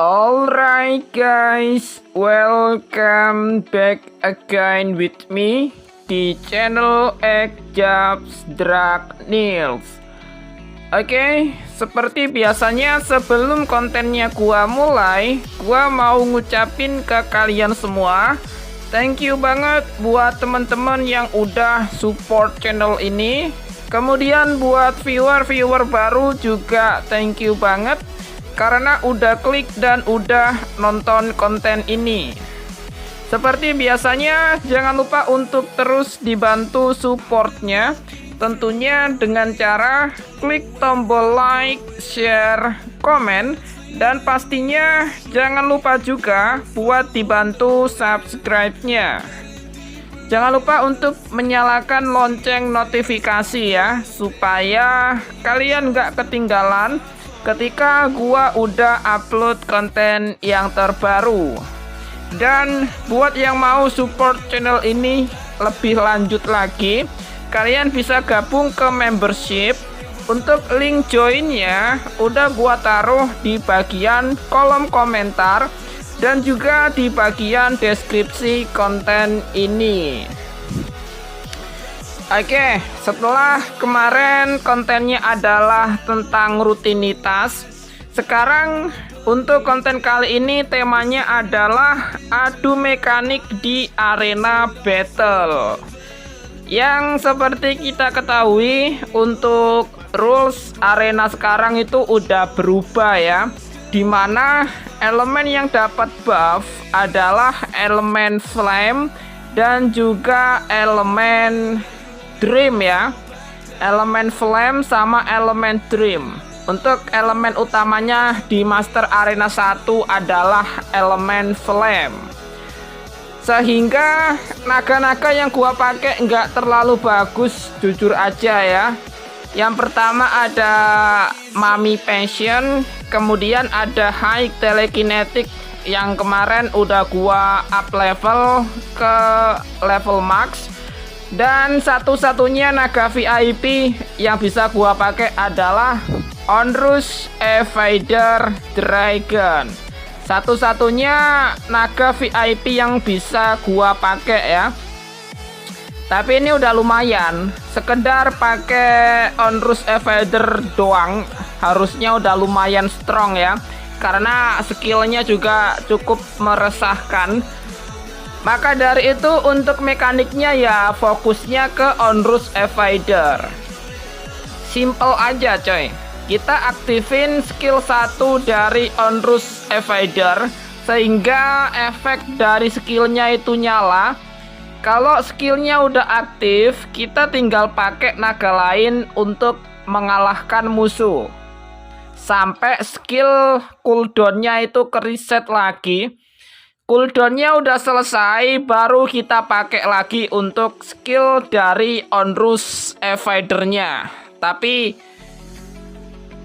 Alright guys, welcome back again with me di channel Ekjabs Drag Nils. Oke, seperti biasanya sebelum kontennya gua mulai, gua mau ngucapin ke kalian semua thank you banget buat teman-teman yang udah support channel ini. Kemudian buat viewer-viewer baru juga thank you banget karena udah klik dan udah nonton konten ini. Seperti biasanya, jangan lupa untuk terus dibantu supportnya, tentunya dengan cara klik tombol like, share, komen, dan pastinya jangan lupa juga buat dibantu subscribe-nya. Jangan lupa untuk menyalakan lonceng notifikasi ya, supaya kalian nggak ketinggalan ketika gua udah upload konten yang terbaru. Dan buat yang mau support channel ini lebih lanjut lagi, kalian bisa gabung ke membership. Untuk link joinnya udah gua taruh di bagian kolom komentar dan juga di bagian deskripsi konten ini. Oke, setelah kemarin kontennya adalah tentang rutinitas, sekarang untuk konten kali ini temanya adalah adu mekanik di arena battle. Yang seperti kita ketahui, untuk rules arena sekarang itu udah berubah ya, dimana elemen yang dapat buff adalah elemen flame dan juga elemen dream ya, elemen flame sama elemen dream. Untuk elemen utamanya di Master Arena 1 adalah elemen flame, sehingga naga-naga yang gua pakai nggak terlalu bagus jujur aja ya. Yang pertama ada Mami Passion, kemudian ada High Telekinetic yang kemarin udah gua up level ke level max. Dan satu-satunya naga VIP yang bisa gua pakai adalah Onrus Evader Dragon. Satu-satunya naga VIP yang bisa gua pakai ya. Tapi ini udah lumayan. Sekedar pakai Onrus Evader doang harusnya udah lumayan strong ya, karena skillnya juga cukup meresahkan. Maka dari itu untuk mekaniknya ya fokusnya ke Onrus Evader. Simple aja coy. Kita aktifin skill 1 dari Onrus Evader sehingga efek dari skillnya itu nyala. Kalau skillnya udah aktif, kita tinggal pakai naga lain untuk mengalahkan musuh sampai skill cooldownnya itu ke reset lagi. Cooldownnya udah selesai, baru kita pakai lagi untuk skill dari Onrus Evadernya. Tapi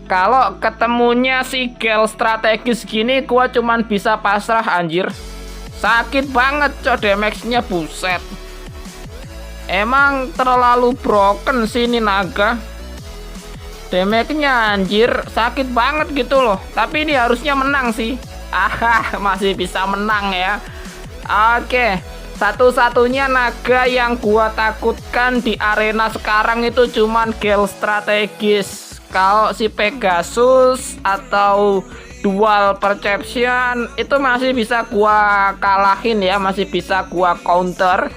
kalau ketemunya si Gale strategis gini, gua cuman bisa pasrah anjir. Sakit banget cok, damage-nya buset. Emang terlalu broken sih ini naga. Damage-nya anjir sakit banget gitu loh. Tapi ini harusnya menang sih. Masih bisa menang ya. Oke, satu-satunya naga yang gua takutkan di arena sekarang itu cuman Gale strategis. Kalau si Pegasus atau Dual Perception itu masih bisa gua kalahin ya, masih bisa gua counter.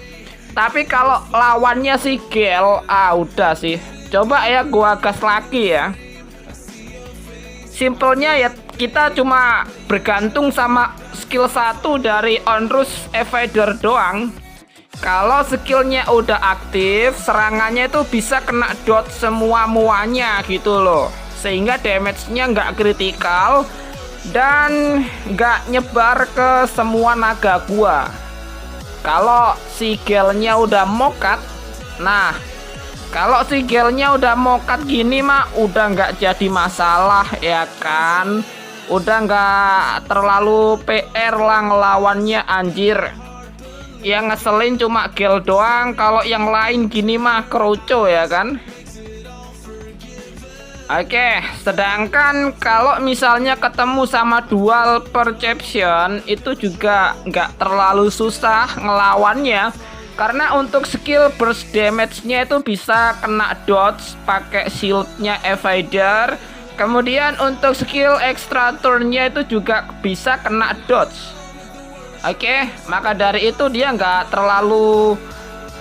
Tapi kalau lawannya si Gale, udah sih. Coba ya gua gas lagi ya. Simpelnya ya, kita cuma bergantung sama skill 1 dari Onrus Evader doang. Kalau skillnya udah aktif, serangannya itu bisa kena dot semua-muanya gitu loh, sehingga damage-nya nggak kritikal dan nggak nyebar ke semua naga gua. Kalau si Gale-nya udah mokat, nah kalau si Gale-nya udah mokat gini mah udah nggak jadi masalah ya kan. Udah nggak terlalu PR lah ngelawannya anjir. Yang ngeselin cuma Gale doang, kalau yang lain gini mah kerucu ya kan. Oke, sedangkan kalau misalnya ketemu sama dual perception itu juga nggak terlalu susah ngelawannya, karena untuk skill burst damage-nya itu bisa kena dodge pakai shieldnya evader. Kemudian untuk skill extra turn-nya itu juga bisa kena dodge. Oke, maka dari itu dia nggak terlalu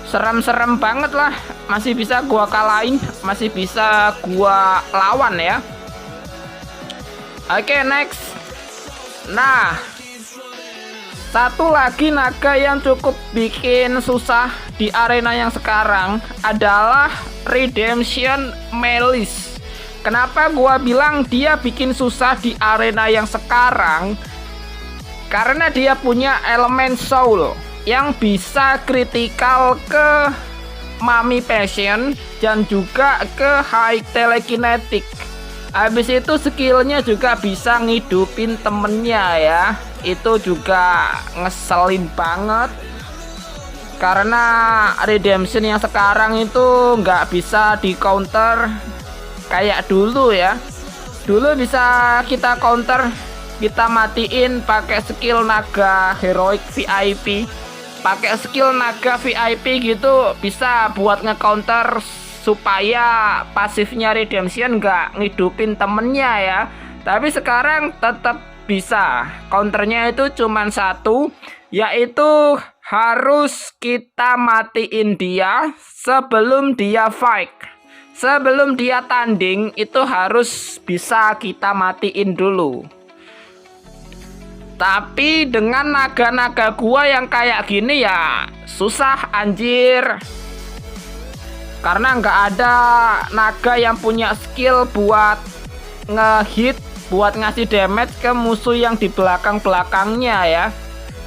serem-serem banget lah, masih bisa gua kalahin, masih bisa gua lawan ya. Oke, next. Nah, satu lagi naga yang cukup bikin susah di arena yang sekarang adalah Redemption Malice. Kenapa gua bilang dia bikin susah di arena yang sekarang? Karena dia punya elemen soul yang bisa kritikal ke Mami Passion dan juga ke High Telekinetic. Habis itu skillnya juga bisa ngidupin temennya ya. Itu juga ngeselin banget, karena Redemption yang sekarang itu nggak bisa di counter kayak dulu ya. Dulu bisa kita counter, kita matiin pakai skill naga heroic VIP. Pakai skill naga VIP gitu bisa buat nge-counter supaya pasifnya Redemption nggak ngidupin temennya ya. Tapi sekarang tetap bisa. Counternya itu cuman satu, yaitu harus kita matiin dia sebelum dia fight. Sebelum dia tanding itu harus bisa kita matiin dulu. Tapi dengan naga-naga gua yang kayak gini ya susah anjir. Karena nggak ada naga yang punya skill buat ngehit, buat ngasih damage ke musuh yang di belakang-belakangnya ya.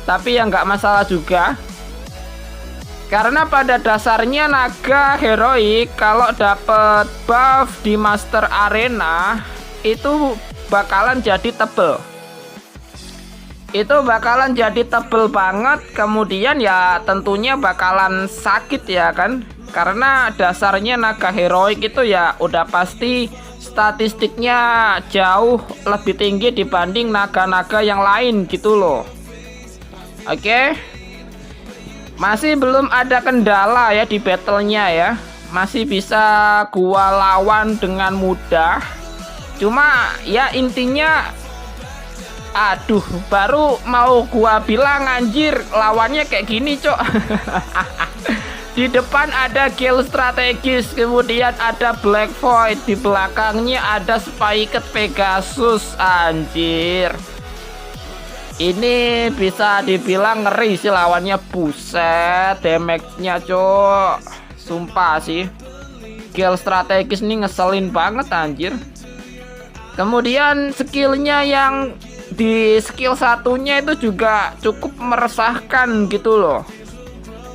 Tapi ya nggak masalah juga. Karena pada dasarnya naga heroik kalau dapet buff di Master Arena itu bakalan jadi tebel. Itu bakalan jadi tebel banget, kemudian ya tentunya bakalan sakit ya kan, karena dasarnya naga heroik itu ya udah pasti statistiknya jauh lebih tinggi dibanding naga-naga yang lain gitu loh. Oke, masih belum ada kendala ya di battlenya ya, masih bisa gua lawan dengan mudah. Cuma ya intinya, aduh, baru mau gua bilang anjir lawannya kayak gini cok. Di depan ada kill strategis, kemudian ada Black Void, di belakangnya ada Spiked Pegasus. Anjir, ini bisa dibilang ngeri sih lawannya. Buset, damage-nya cok, sumpah sih. Kill strategis nih ngeselin banget anjir. Kemudian skillnya yang di skill satunya itu juga cukup meresahkan gitu loh,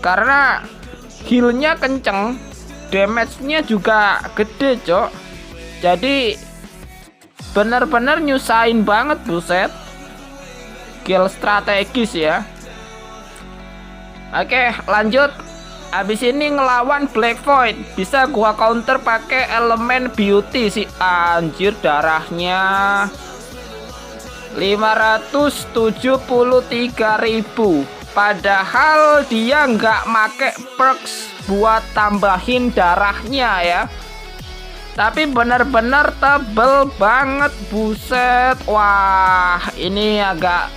karena healnya kenceng, damage-nya juga gede cok. Jadi bener-bener nyusahin banget, buset. Kill strategis ya. Oke, lanjut. Habis ini ngelawan Black Void, bisa gua counter pakai elemen beauty sih. Anjir, darahnya 573.000, padahal dia nggak make perks buat tambahin darahnya ya. Tapi bener-bener tebel banget, buset. Wah, ini agak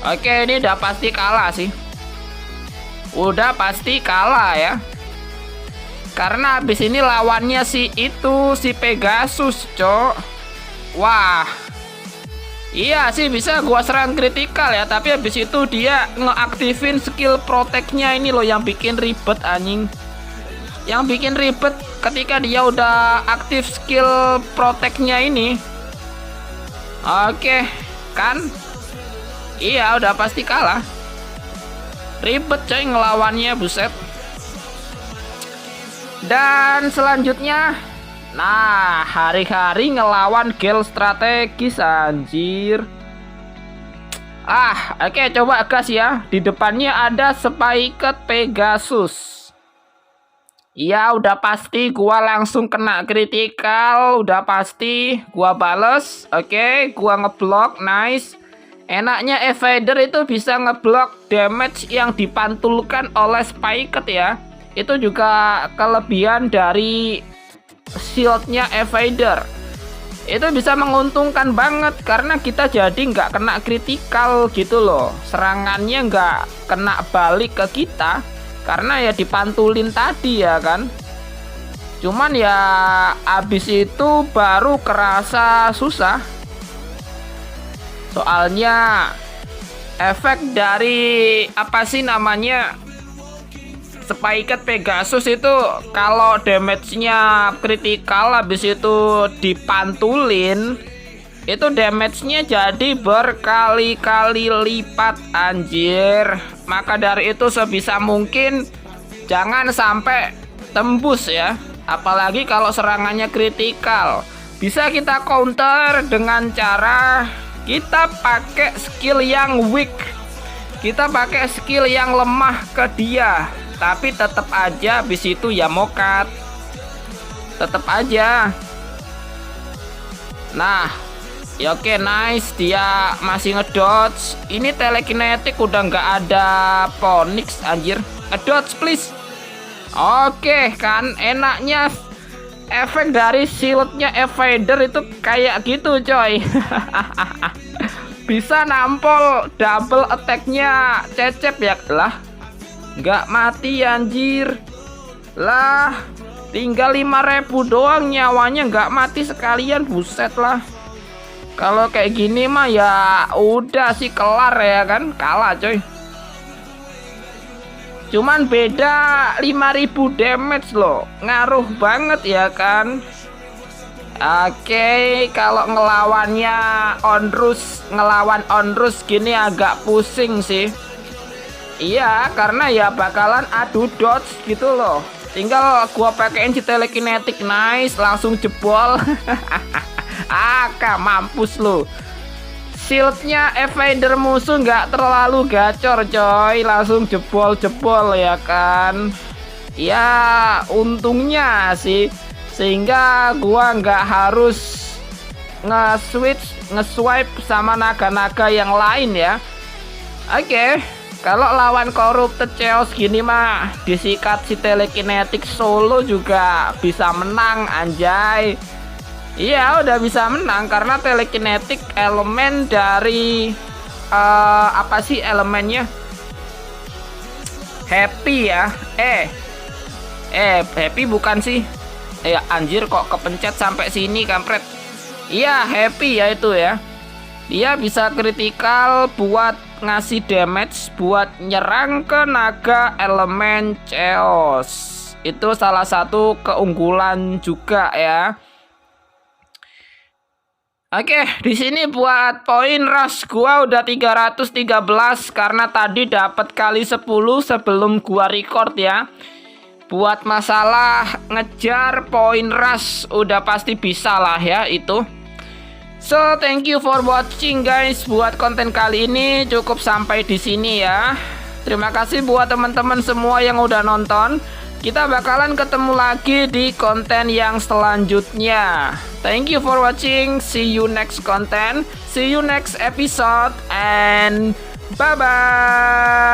oke, ini udah pasti kalah sih. Udah pasti kalah ya. Karena habis ini lawannya si Pegasus, cok. Wah, iya sih bisa gua serang kritikal ya, tapi habis itu dia ngeaktifin skill protect-nya ini loh yang bikin ribet anjing. Yang bikin ribet ketika dia udah aktif skill protect-nya ini. Oke, kan? Iya, udah pasti kalah. Ribet coy ngelawannya, buset. Dan selanjutnya, nah, hari-hari ngelawan kill strategis anjir. Oke, coba gas ya. Di depannya ada Spiked Pegasus. Iya, udah pasti gua langsung kena critical, udah pasti gua bales. Oke, gua ngeblok, nice. Enaknya evader itu bisa ngeblok damage yang dipantulkan oleh Spiked ya. Itu juga kelebihan dari shieldnya evader. Itu bisa menguntungkan banget karena kita jadi nggak kena critical gitu loh. Serangannya nggak kena balik ke kita karena ya dipantulin tadi ya kan. Cuman ya abis itu baru kerasa susah. Soalnya efek dari apa sih namanya Spiked Pegasus itu kalau damage-nya critical habis itu dipantulin itu damage-nya jadi berkali-kali lipat anjir. Maka dari itu sebisa mungkin jangan sampai tembus ya. Apalagi kalau serangannya kritikal. Bisa kita counter dengan cara kita pakai skill yang weak. Kita pakai skill yang lemah ke dia. Tapi tetap aja habis itu ya mokat. Tetap aja. Nah, ya oke, nice, dia masih ngedodge. Ini telekinetik udah nggak ada Phoenix anjir. Ngedodge please. Oke kan, enaknya efek dari shieldnya evader itu kayak gitu coy. Bisa nampol double attacknya Cecep ya lah. Nggak mati anjir. Lah, tinggal 5.000 doang nyawanya nggak mati sekalian, buset lah. Kalau kayak gini mah ya udah sih kelar ya kan, kalah coy. Cuman beda 5.000 damage loh, ngaruh banget ya kan. Oke, kalau ngelawan Onrus gini agak pusing sih. Iya, karena ya bakalan adu dodge gitu loh. Tinggal gua pakein si telekinetik, nice, langsung jebol. Mampus lu. Shieldnya evader musuh nggak terlalu gacor coy, langsung jebol ya kan. Ya untungnya sih, sehingga gua nggak harus nge-swipe sama naga-naga yang lain ya. Oke, kalau lawan corrupted chaos gini mah disikat si telekinetik solo juga bisa menang anjay. Iya, udah bisa menang karena telekinetik elemen dari apa sih elemennya? Happy ya. Happy bukan sih? Anjir kok kepencet sampai sini kampret. Iya, happy ya itu ya. Dia bisa kritikal buat ngasih damage buat nyerang ke naga elemen chaos. Itu salah satu keunggulan juga ya. Oke, di sini buat poin rush gua udah 313 karena tadi dapat kali 10 sebelum gua record ya. Buat masalah ngejar poin rush udah pasti bisa lah ya itu. So, thank you for watching guys. Buat konten kali ini cukup sampai di sini ya. Terima kasih buat teman-teman semua yang udah nonton. Kita bakalan ketemu lagi di konten yang selanjutnya. Thank you for watching. See you next content. See you next episode. And bye-bye.